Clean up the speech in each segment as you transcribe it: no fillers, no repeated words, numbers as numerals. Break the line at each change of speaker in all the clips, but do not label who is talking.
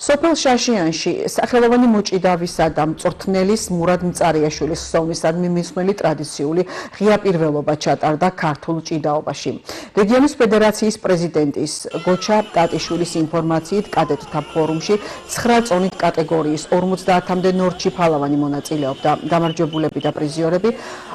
სოფელ შაშიანში სახელოვანი მოჭიდავისა და მწვრთნელის მურად მწარიაშვილის ხსოვნისადმი მისმული ტრადიციული ღია პირველობა ჩატარდა ქართულ ჭიდაობაში. რეგიონის ფედერაციის პრეზიდენტის გოჩა ტატიშვილის ინფორმაციით კადეტთა ფორუმში 9 წონით კატეგორიის 50-მდე ნორჩი ფალავანი მონაწილეობდა. გამარჯვებულები და პრიზიორები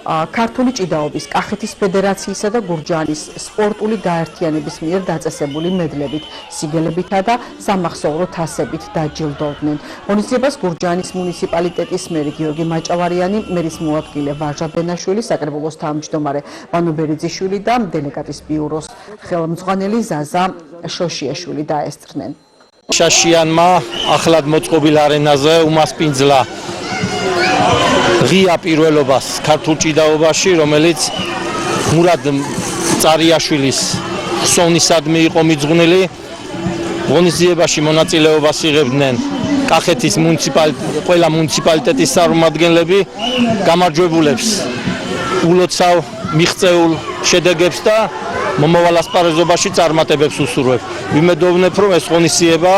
ქართული ჭიდაობის, კახეთის ფედერაციისა და გურჯაანის სპორტული გაერთიანების მიერ დაწესებული მედლებით, სიგელებითა და სამახსოვრო თასებით დაჯილდოვდნენ. ღონისძიებას გურჯაანის მუნიციპალიტეტის მერი გიორგი მაჭავარიანი, მერის მოადგილე ვაჟა ბენაშვილი, საკრებულოს თავმჯდომარე ვანო ბერიძიშვილი და დელეგატის ბიუროს ხელმძღვანელი ზაზა შოშიაშვილი დაესწრნენ.
შაშიანმა ახლად მოწყობილ არენაზე უმასპინძლა ღია პირველობას ქართულ ჭიდაობაში, რომელიც მურად მწარიაშვილის ხსოვნისადმი იყო მიძღვნილი. ღონისძიებაში მონაწილეობას იღებდნენ კახეთის ყველა მუნიციპალიტეტის წარმომადგენლები. გამარჯვებულებს ულოცავ მიღწეულ შედეგებს და მომავალ ასპარეზობაში წარმატებებს უსურვებ. ვიმედოვნებ, რომ ეს ღონისძიება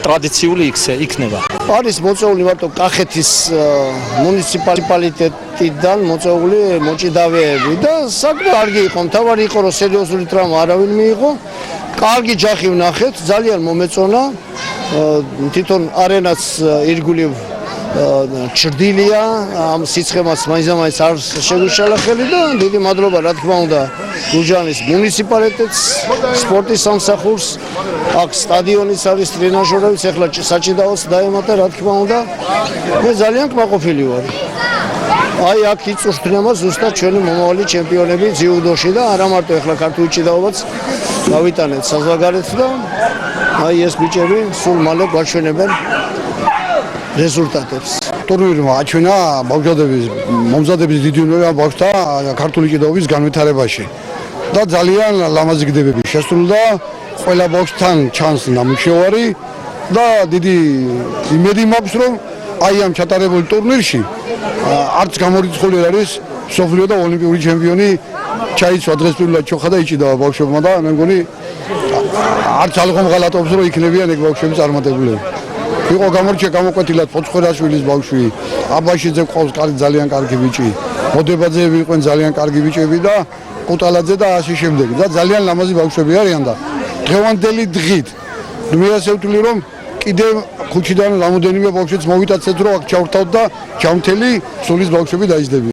ტრადიციული იქნება.
არის მოწვეული მარტო კახეთის მუნიციპალიტეტიდან მოწვეული მოჭიდავეები და საქმე კარგი იყო, მთავარი იყო რომ სერიოზული ტრავმა არავინ მიიღო. კარგი ჯახი ვნახეთ, ძალიან მომეწონა. თვითონ არენაც ირგვლივ ჭრდილია, ამ სიცხემაც მაინც არ შეგვიშალა ხელი და დიდი მადლობა რა თქმა უნდა გურჯაანის მუნიციპალიტეტს, სპორტის სამსახურს, აქ სტადიონიც არის, ტრენაჟერებიც, ეხლა საჭიდაოს დაემატა რა თქმა უნდა. მე ძალიან კმაყოფილი ვარ. აი აქ იწვრთნება ზუსტად ჩვენი მომავალი ჩემპიონები ძიუდოში და არა მარტო ეხლა ქართული ჭიდაობაც გავიტანეთ საზღვარგარეთ და აი ეს ბიჭები სულ მალე გვაჩვენებენ რეზულტატებს.
ტურნირმა აჩვენა მომზადების დიდი უნარი ბავშვთა ქართული ჭიდაობის განვითარებაში და ძალიან ლამაზი გდებები შესრულდა. ყველა ბავშვთან ჩანს ნამუშევარი და დიდი იმედი მაქვს, რომ აი ამ ჩატარებულ ტურნირში არც გამორიცხული არის მსოფლიო და ოლიმპიური ჩემპიონი ჩაიცვა დღესდღეობით ჩოხა და იჭიდავა ბავშვებმა და მე მგონი არც ალღომ ღალატობს რომ იქნებიან ეგ ბავშვები წარმატებულები. იყო გამოკვეთილად ფოცხერაშვილის ბავშვი, აბაშიძე ყავს ძალიან კარგი ბიჭი, მოდებაძეები იყვნენ ძალიან კარგი ბიჭები და კუტალაძე და ასე შემდეგ და ძალიან ლამაზი ბავშვები არიან და დღევანდელი დღით მე ასე ვთვლი რომ კიდე ქუჩიდან რამოდენიმე ბავშვიც მოვიტაცეთ რომ აქ ჩავრთავთ და ჯამთელი სულის ბავშვები დაიძლებიან.